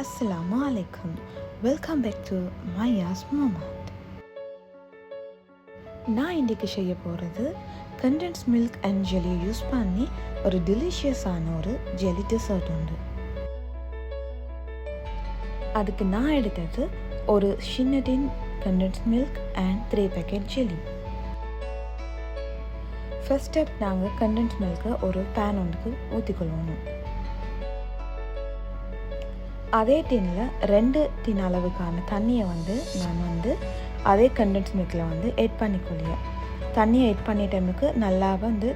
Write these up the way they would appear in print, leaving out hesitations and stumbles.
Assalamu alaikum. Welcome back to Maya's Moment. நான் இன்றைக்கு செய்ய போகிறது condense milk and jelly use பண்ணி ஒரு டெலிஷியஸான ஒரு ஜெல்லி டெசர்ட் உண்டு. அதுக்கு நான் எடுத்தது ஒரு சின்ன tin condensed milk and 3 packet jelly. First step, நாங்கள் கண்டென்ஸ் மில்கை ஒரு பேன் ஒன்றுக்கு ஊற்றிக்கொள்ளணும். அதே டின்னில் 2 டின் அளவுக்கான தண்ணியை நான் அதே கண்டென்ஸ் மில்கில் ஆட் பண்ணிக்கொள்ளுவேன். தண்ணியை ஆட் பண்ணிய டைமுக்கு நல்லா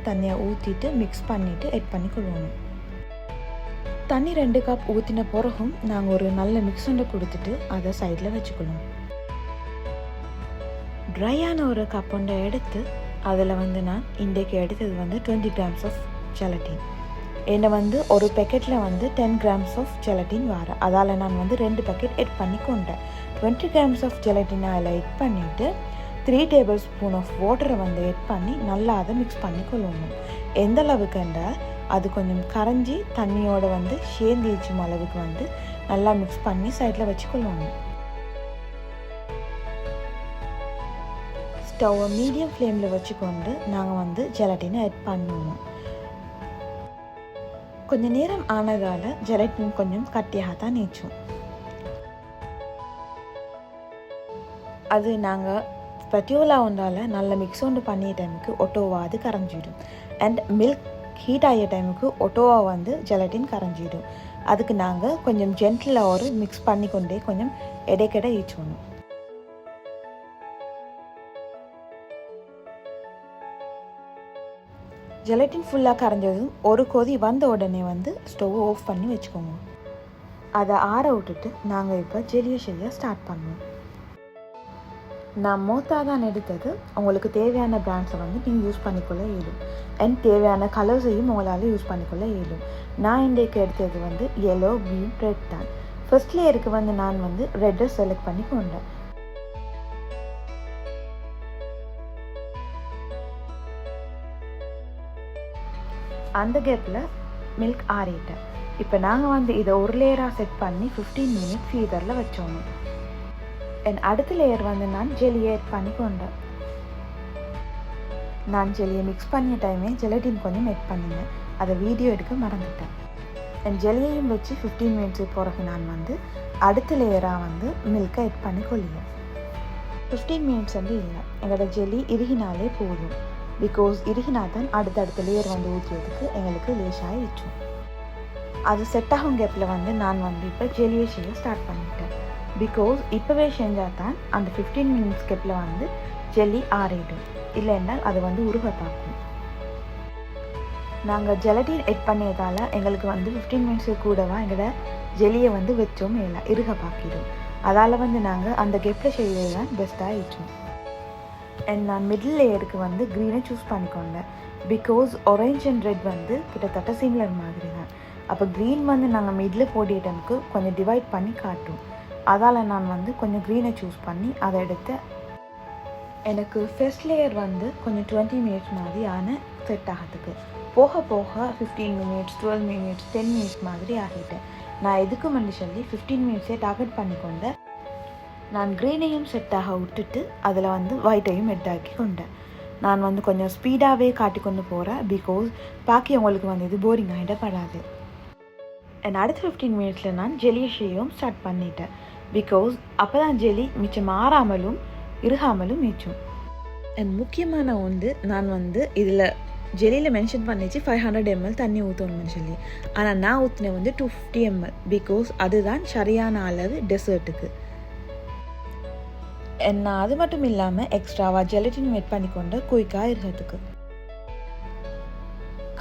தண்ணியை ஊற்றிட்டு மிக்ஸ் பண்ணிவிட்டு ஆட் பண்ணிக்கொள்ளணும். தண்ணி 2 கப் ஊற்றின பிறகும் நாங்கள் ஒரு நல்ல மிக்ஸ் ஒன்று கொடுத்துட்டு அதை சைடில் வச்சுக்கொள்ளுவோம். ட்ரையான ஒரு கப் ஒன்றை எடுத்து அதில் நான் இன்றைக்கு எடுத்தது 20 கிராம்ஸ் ஆஃப் ஜெலட்டின். என்னை ஒரு பேக்கெட்டில் 10 கிராம்ஸ் ஆஃப் ஜெலட்டின் வர, அதால் நான் 2 பேக்கெட் ஆட் பண்ணி கொண்டேன். 20 கிராம்ஸ் ஆஃப் ஜெலட்டினை அதில் ஆட் பண்ணிவிட்டு 3 டேபிள் ஸ்பூன் ஆஃப் வாட்டரை ஆட் பண்ணி நல்லா அதை மிக்ஸ் பண்ணி கொள்ளணும். எந்த அளவுக்கு என்றால் அது கொஞ்சம் கரைஞ்சி தண்ணியோடு சேர்ந்து வச்சும் அளவுக்கு நல்லா மிக்ஸ் பண்ணி சைடில் வச்சு கொள்ளணும். ஸ்டவ்வை மீடியம் ஃப்ளேமில் வச்சுக்கொண்டு நாங்கள் ஜெலட்டினை ஆட் பண்ணணும். கொஞ்சம் நேரம் ஆனதால் ஜெலட்டின் கொஞ்சம் கட்டியாக தான் நீச்சும். அது நாங்கள் ஸ்பெட்யூலா ஒன்றால் நல்ல மிக்ஸ் ஒன்று பண்ணிய டைமுக்கு ஒட்டோவாது கரைஞ்சிடும். அண்ட் மில்க் ஹீட் ஆகிய டைமுக்கு ஒட்டோவா ஜெலட்டின் கரைஞ்சிடும். அதுக்கு நாங்கள் கொஞ்சம் ஜென்டிலாக ஒரு மிக்ஸ் பண்ணிக்கொண்டே கொஞ்சம் இடைக்கிட ஈச்சணும். ஜெலட்டின் ஃபுல்லாக கரைஞ்சதும் ஒரு கொதி வந்த உடனே ஸ்டவ்வை ஆஃப் பண்ணி வச்சுக்கோங்க. அதை ஆற விட்டுட்டு நாங்கள் இப்போ ஜெல்லியை செய்ய ஸ்டார்ட் பண்ணுவோம். நான் மோத்தா தான் எடுத்தது. உங்களுக்கு தேவையான பிராண்ட்ஸை நீங்கள் யூஸ் பண்ணிக்கொள்ள இயலும். அண்ட் தேவையான கலர்ஸையும் உங்களால் யூஸ் பண்ணிக்கொள்ள இயலும். நான் இன்றைக்கு எடுத்தது yellow, green, red தான். ஃபர்ஸ்ட் லேயருக்கு நான் ரெட்டை செலக்ட் பண்ணி கொண்டேன். அந்த கேப்பில் மில்க் ஆறிட்டேன். இப்போ நாங்கள் இதை ஒரு லேயராக செட் பண்ணி 15 மினிட் ஃபீதரில் வச்சோணும். என் அடுத்த லேயர் நான் ஜெல்லியை ஆட் பண்ணி கொண்டேன். நான் ஜெல்லியை மிக்ஸ் பண்ணிய டைமே ஜெலட்டின் கொஞ்சம் ஆட் பண்ணினேன். அதை வீடியோ எடுக்க மறந்துட்டேன். என் ஜெல்லியையும் வச்சு 15 மினிட்ஸுக்கு பிறகு நான் அடுத்த லேயராக மில்கை ஆட் பண்ணி கொள்ளுவேன். 15 மினிட்ஸ் இல்லை, எங்களோட ஜெல்லி இறுகினாலே போதும். பிகாஸ் இறுகினா தான் அடுத்தடுத்த லேயர் ஊற்றுறதுக்கு எங்களுக்கு லேசாக வச்சோம். அது செட் ஆகும் கேப்பில் நான் இப்போ ஜெல்லியை செய்ய ஸ்டார்ட் பண்ணிட்டேன். பிகாஸ் இப்போவே செஞ்சால் தான் அந்த 15 மினிட்ஸ் கேப்பில் ஜெல்லி ஆறிடும். இல்லைன்னால் அது உருக பார்க்கும். நாங்கள் ஜெலட்டின் ஆட் பண்ணியதால் எங்களுக்கு 15 மினிட்ஸுக்கு கூடவா எங்களோட ஜெல்லியை வச்சோம் இல்லை இறுக பார்க்கிடும். அதால் நாங்கள் அந்த கேப்பில் செய்வது தான் பெஸ்ட்டாக வச்சோம். அண்ட் நான் மிடில் லேயருக்கு க்ரீனை சூஸ் பண்ணிக்கொண்டேன். பிகாஸ் ஆரஞ்ச் அண்ட் ரெட் கிட்டத்தட்ட சிமிலர் மாதிரி தான். அப்போ க்ரீன் நாங்கள் மிடில் போடிய டைமுக்கு கொஞ்சம் டிவைட் பண்ணி காட்டும். அதால் நான் கொஞ்சம் க்ரீனை சூஸ் பண்ணி அதை எடுத்தேன். எனக்கு ஃபர்ஸ்ட் லேயர் கொஞ்சம் 20 மினிட்ஸ் மாதிரியான செட் ஆகிறதுக்கு போக போக 15 மினிட்ஸ், 12 மினிட்ஸ், 10 மினிட்ஸ் மாதிரி ஆகிட்டேன். நான் எதுக்கு சொல்லி 15 மினிட்ஸே டார்கெட் பண்ணிக்கொண்டேன். நான் க்ரீனையும் செட்டாக விட்டுட்டு அதில் ஒயிட்டையும் எட்டாக்கி கொண்டேன். நான் கொஞ்சம் ஸ்பீடாகவே காட்டி கொண்டு போகிறேன். பிகாஸ் பாக்கி உங்களுக்கு இது போரிங் ஆகிடப்படாது. அண்ட் அடுத்த 15 மினிட்ஸில் நான் ஜெல்லியை செய்யவும் ஸ்டார்ட் பண்ணிட்டேன். பிகாஸ் அப்போ தான் ஜெல்லி மிச்சம் மாறாமலும் இறுகாமலும் மிச்சம். அண்ட் முக்கியமான நான் இதில் ஜெல்லியில் மென்ஷன் பண்ணிச்சு 500 ml தண்ணி ஊற்றணும்னு சொல்லி. ஆனால் நான் ஊற்றினேன் 250 ml. பிகாஸ் அதுதான் சரியான அளவு டெசர்ட்டுக்கு. நான் அது மட்டும் இல்லாமல் எக்ஸ்ட்ராவாக ஜெலட்டின் மேட் பண்ணிக்கொண்டு குயிக்காக இருக்கிறதுக்கு.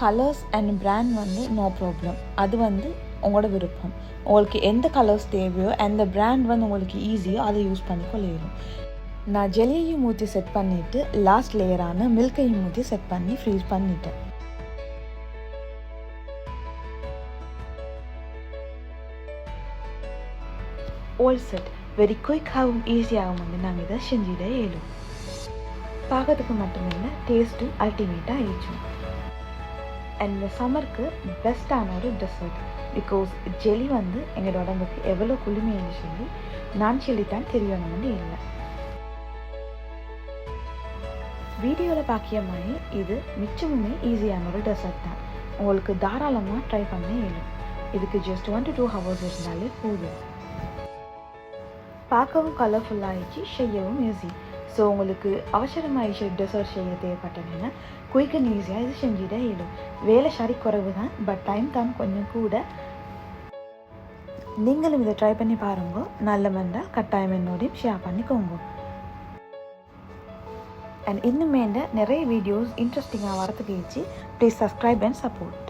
Colours and brand no problem. அது உங்களோட விருப்பம். உங்களுக்கு எந்த கலர்ஸ் தேவையோ அந்த பிராண்ட் உங்களுக்கு ஈஸியோ அதை யூஸ் பண்ணிக்கொள்ளும். நான் ஜெல்லியையும் ஊற்றி செட் பண்ணிவிட்டு லாஸ்ட் லேயரான மில்கையும் ஊற்றி செட் பண்ணி ஃப்ரீஸ் பண்ணிட்டேன். All set. வெரி குயிக்காகவும் ஈஸியாகவும் நாங்கள் இதை செஞ்சிட இயலும். பார்க்கறதுக்கு மட்டுமில்லை, டேஸ்ட்டும் அல்டிமேட்டாக ஆயிடுச்சோம். அண்ட் இந்த சம்மருக்கு பெஸ்ட்டான ஒரு டெசர்ட். பிகாஸ் ஜெலி வந்து எங்களோட உடம்புக்கு எவ்வளோ குளுமைன்னு சொல்லி நான் சொல்லித்தான் தெரியணும்னு இல்லை. வீடியோவில் பார்க்கிய மாதிரி இது மிச்சமுமே ஈஸியான ஒரு டெசர்ட் தான். உங்களுக்கு தாராளமாக ட்ரை பண்ண இயலும். இதுக்கு ஜஸ்ட் 1 to 2 hours இருந்தாலே போதும். பார்க்கவும் கலர்ஃபுல்லாகிடுச்சு, செய்யவும் ஈஸி. ஸோ உங்களுக்கு அவசரமாகிடுச்சு டெசர்ட் செய்ய தேவைப்பட்டதுன்னா குயிக் அண்ட் ஈஸியாக இது செஞ்சுட்டே இயலும். வேலை சரி குறைவு தான், பட் டைம் தான் கொஞ்சம் கூட. நீங்களும் இதை ட்ரை பண்ணி பாருங்க. நல்ல மண்டால் கட்டாயம் என்னோடையும் ஷேர் பண்ணிக்கோங்க. அண்ட் இன்னுமே நிறைய வீடியோஸ் இன்ட்ரெஸ்டிங்காக வரத்துக்கு ப்ளீஸ் சப்ஸ்கிரைப் அண்ட் சப்போர்ட்.